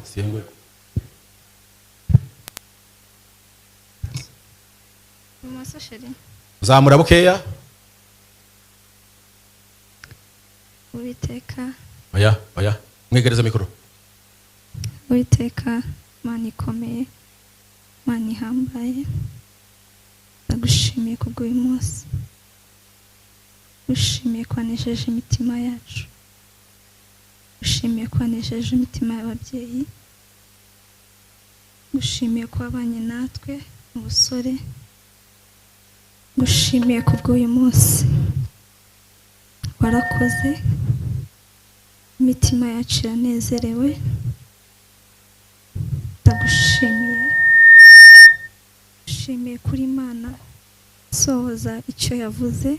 siyengwe. Umusasheri. Zamura bukeya. Uwiteka. Oya. Mwegereza mikoro. Uwiteka Mana ikomeye, Mana ihambaye, ndagushimiye kubw'uyu munsi. Ushimiye kwanesheje imitima yacu. Ushimiye kwanesheje imitima y'ababyeyi. Ushimiye kwabanye natwe mu busore. Ushimiye kubw'uyu munsi. Warakoze. Imitima yacu iranezerewe. Ndagushimiye. Ushimiye kuri Imana sohoza icyo yavuze.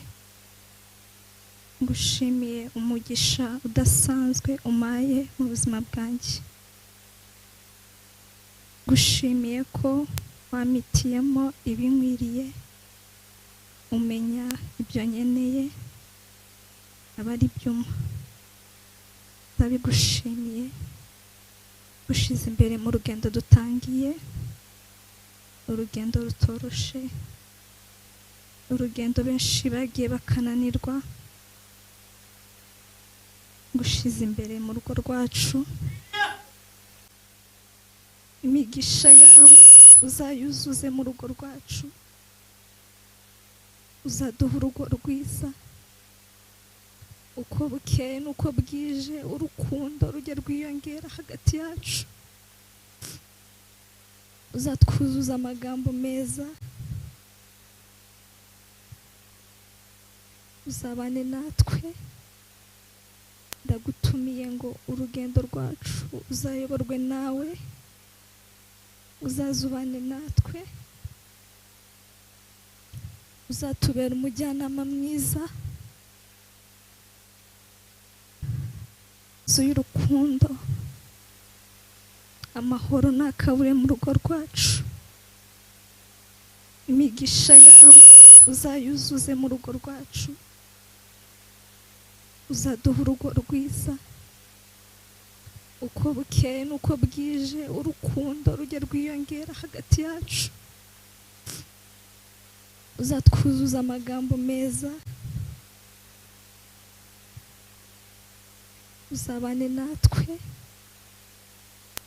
Ngushimiye umugisha udasanzwe umaye mu buzima bwanjye. Ngushimiye ko wamitiyemo ibinkwiriye, umenya ibyo nkeneye abari byuma. Ndabigushimiye. Gushize imbere mu rugendo dutangiye, urugendo rutoroshe, urugendo benshi bagiye bakananirwa. Gushize imbere mu rugo rwacu, imigisha yawe uzayuzuze mu rugo rwacu. Uzaduha urugo rwiza, uko bukeye n'uko bwije urukundo rujye rwiyongera hagati yacu. Uzatwuzuza amagambo meza, uzabane natwe. Ndagutumiye ngo urugendo rwacu uzayoborwe nawe, uzazubane natwe, uzatubera umujyanama mwiza, zuye urukundo, amahoro nakabure mu rugo rwacu. Imigisha yawe uzayuzuze mu rugo rwacu. Uzaduha urugo rwiza, uko bukeye n'uko bwije urukundo rujye rwiyongera hagati yacu. Uzatwuzuza amagambo meza, uzabane natwe.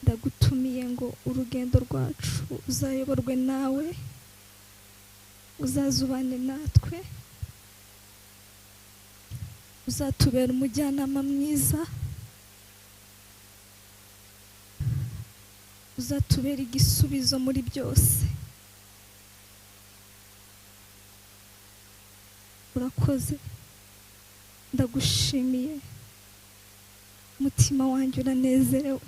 Ndagutumiye ngo urugendo rwacu uzayoborwe nawe, uzazubane natwe, uzatubera umujyanama mwiza, uzatubera igisubizo muri byose. Urakoze. Ndagushimiye. Umutima wanjye uranezerewe.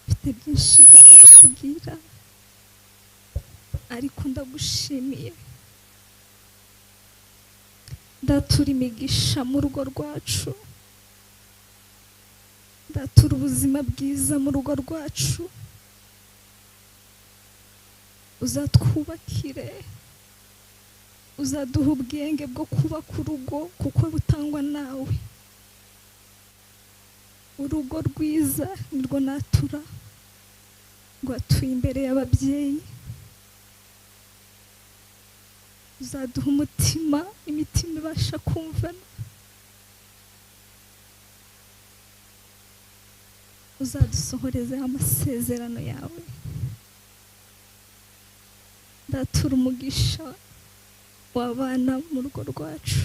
Mfite byinshi byo kukubwira, ariko ndagushimiye. Ndatura imigisha mu rugo rwacu. Ndatura ubuzima bwiza mu rugo rwacu. Uzatwubakire. Uzaduha ubwenge bwo kubaka urugo kuko butangwa nawe. Urugo rwiza nirwo natura, rwatuye imbere y'ababyeyi. Uzaduha umutima, imitima ibasha kumvana. Uzadusohorezeho amasezerano yawe. Ndatura umugisha w'abana mu rugo rwacu.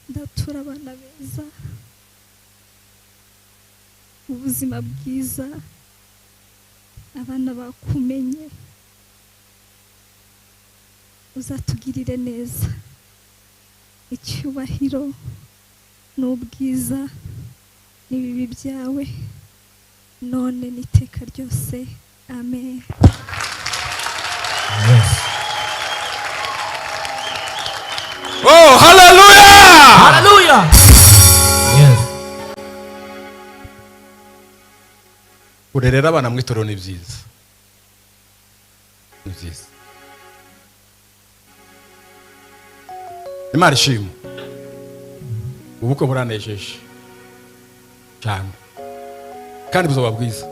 Ndatura abana beza, ubuzima bwiza, abana bakumenye. Uzatugirire neza. Icyubahiro n'ubwiza n'ibibi byawe none n'iteka ryose. Amen. Yes. Oh, hallelujah! Hallelujah! Yes. Urerera abana mu itorero ni byiza. Ni byiza. Imana ishimwe. Ubukwe buranejeje. cyane kandi buzoba bwiza.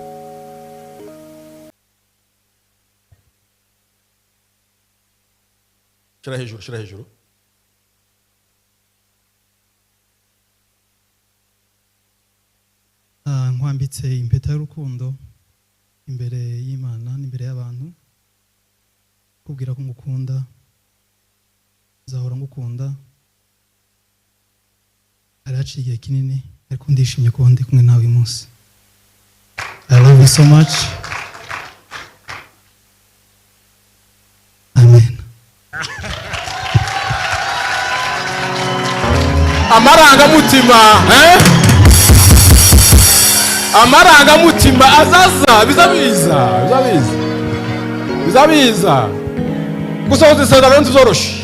Shira hejuru. Nkwambitse impeta y'urukundo imbere y'Imana n'imbere y'abantu, kubwira ko ngukunda, nzahora ngukunda. Araciye igihe kinini ariko ndishimye kuba ndi kumwe nawe uyu munsi. I love you so much. Amen. Amarangamutima azaza bizabiza gusohoza isezerano ntizoroshe.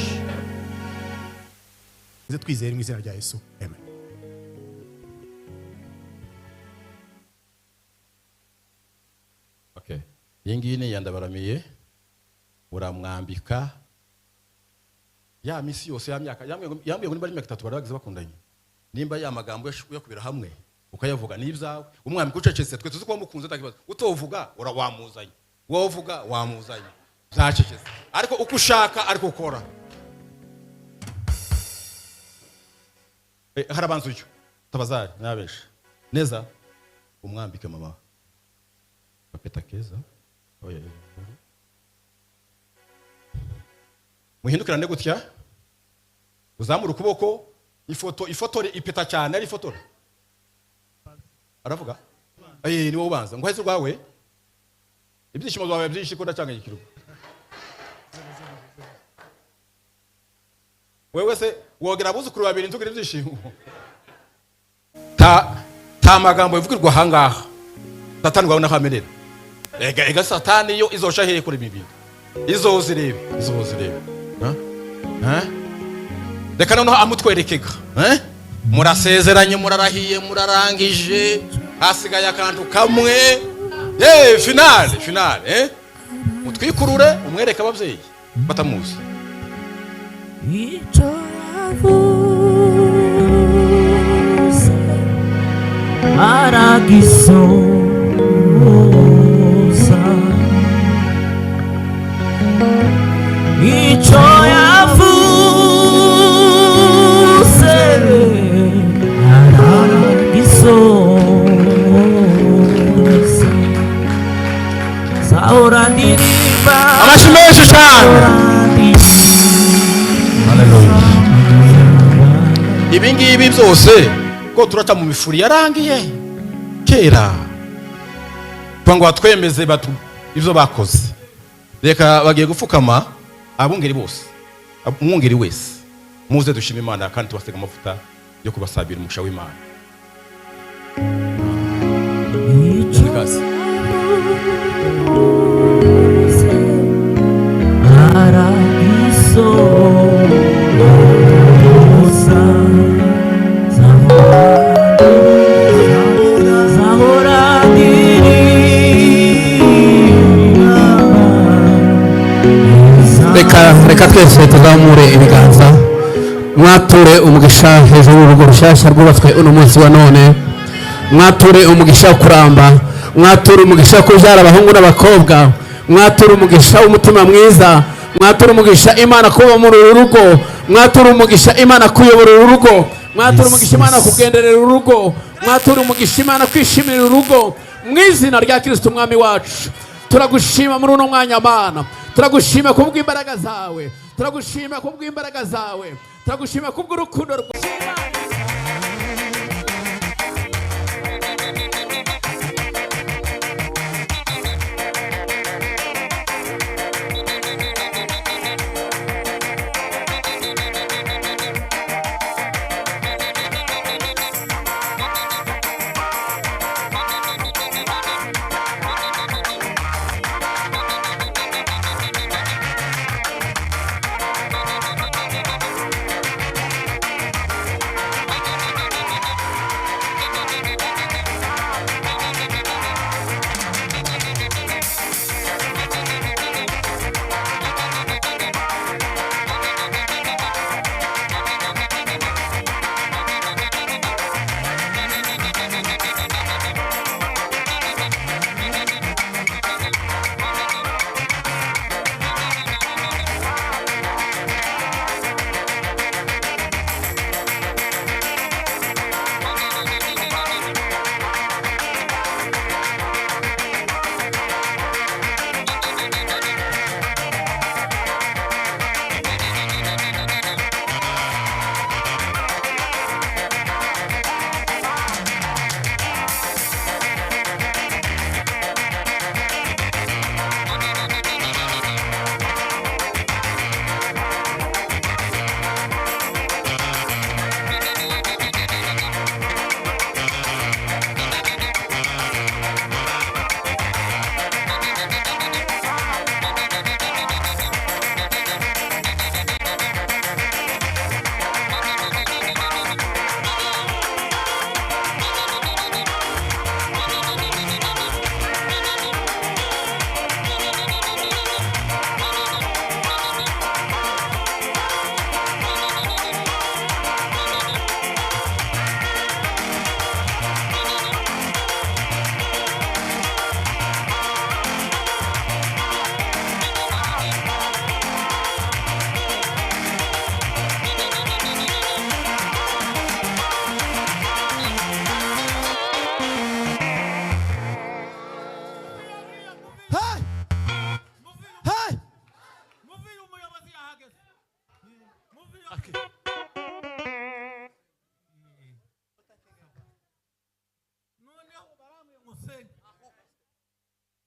Twizere mu izina rya Yesu. Amen. Okay. Iyi ngiyi ni yandabaramiye, uramwambika ya misi yose ya myaka yambwiye ngo nimba ari imyaka 3 baragize bakundanye, nimba ya magambo yakubira hamwe ukayavuga n'ibyawe, umwambika ucecetse, twe tuzi ko mukunze atakibazo, utovuga wamuzanye, wovuga wamuzanye, byacecetse, ariko uko ushaka ariko ukora. Harabanza ucyo tabazari nabesha neza, umwambike mama papeta keza. Oya muhindukirane gutya, uzamura ukuboko, ifotore ipeta cyane, ari ifotore aravuga ni wowe ubanza ngo hese rwawe ibyishimo byawe byinshi ko ndacanganye ikirugo. Wewe se wogera abuzukuru babiri ntugire ibyishimo? Ta magambo yivugirwa hangaha Satani rwawe nakamerera. Ega Satani yo izosha hehe kuri bibi, izozirebe. Reka noneho amutwerekega. Murasezeranye, murarahiye, murarangije, hasigaye akantu kamwe. Finale. Mutwikurure umwereka ababyeyi batamuzi. Icyo yavuze aragisoza, icyo yavuze aragisoza, zahora ndirimba Amashyi menshi cyane. Ibi ngibi byose ko turaca mu mifuri yarangiye kera, ngo twemeze batu ibyo bakoze. Reka bagiye gupfukama abungeri bose, umwungeri wese, muze dushima Imana kandi tubasega amavuta yo kubasabira umugisha w'Imana. Reka twese tuzamure ibiganza, mwature umugisha hejuru y'urugo rushyashya rwubatswe uno munsi wa none. Mwature umugisha wo kuramba, mwature umugisha wo kubyara abahungu n'abakobwa, mwature umugisha w'umutima mwiza, mwature umugisha Imana kuba muri uru rugo, mwature umugisha Imana kuyobora uru rugo, mwature umugisha Imana kugenderera uru rugo, mwature umugisha Imana kwishimira uru rugo mu izina rya Kristo umwami wacu. Turagushima muri uno mwanya Mana, turagushima kubw'imbaraga zawe, turagushima kubw'imbaraga zawe, turagushima kubw'urukundo rwawe.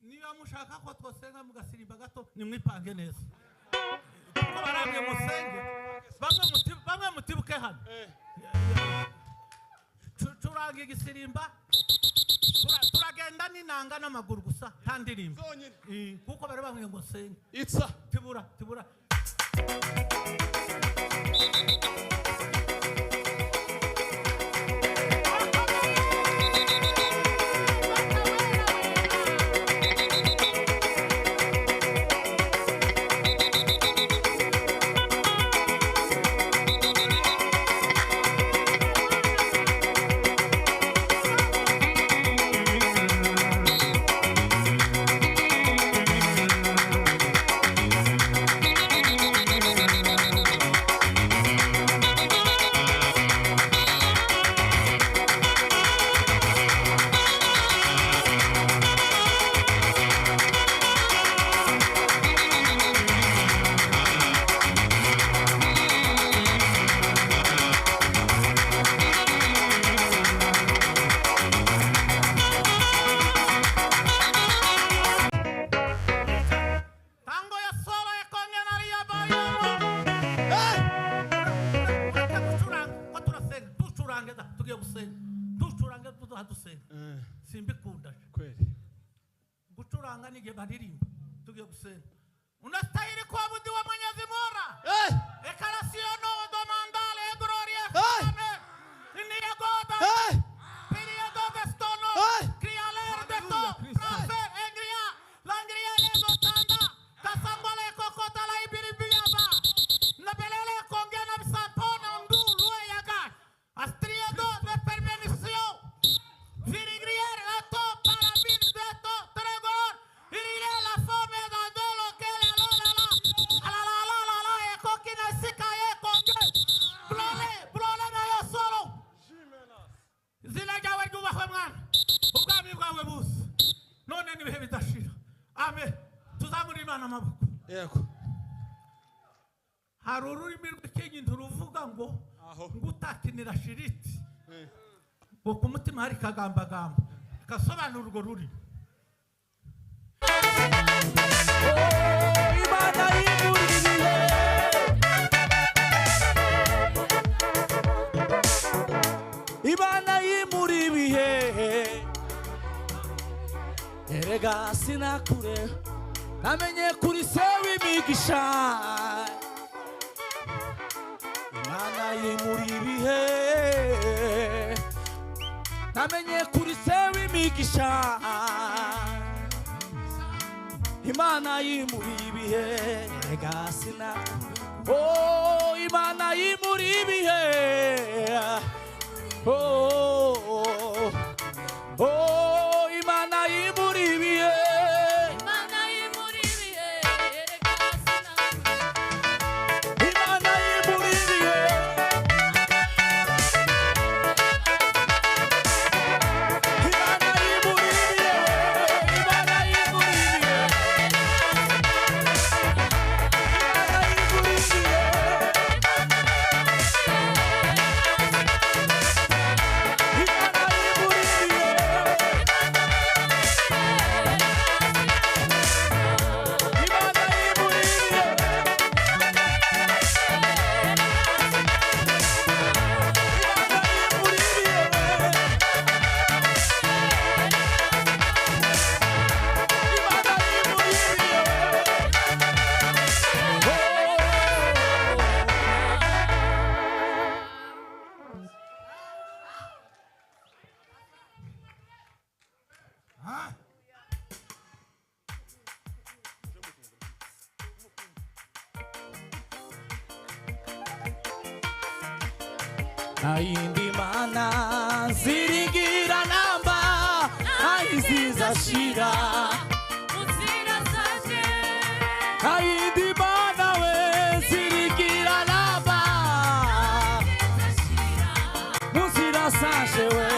niba mushaka ko twosenga mugasirimba gato nimwipange neza kuko baramye musenge bamwe mutibuke hano curanga igisirimba turagenda n'inanga n'amaguru gusa nta ndirimbo kuko bari bamwe ngo senge itsa tibura simbikunda kweli gucuranga nige baririmba tugiye gusenga unastahili kuabudiwa Mwenyezi Mola ekarasiono domandale gloria amen ni goda periodo de stono crialer de to transfer engria langria le tanda kasambale kokota la ibiribiaba na belele kongena bisantona ndu luyaga astriedo de permission virigriere la to para vir de to tregor irile la fome da dolo que la la e kokina sikaye konge blole na yo solo zila jawe juba khomwan ubwami bwawe bus none ni bihe bidashira amen tuzamuri imana maboko yego hari ururimi rw'ikenyi nturuvuga ngo ngutakinira shiriti ngo ku mutima hari kagambagamba kasobanura urwo rurimi Imana y'imuribihe Imana y'imuribihe erega sinakure namenye kuri se w'imigisha Imana y'imuribihe namenye kuri se w'imigisha Imana y'imuribihe erega sinakure Oh Imana y'imuribihe Oh Imana y'imuribihe Imana y'imuribihe erega sinakure Imana y'imuribihe Imana y'imuribihe Imana y'imuribihe Naindi mana zirigira namba aiziza shira Muzira zanje Naindi mana we zirigira namba zashira Muzira sashe we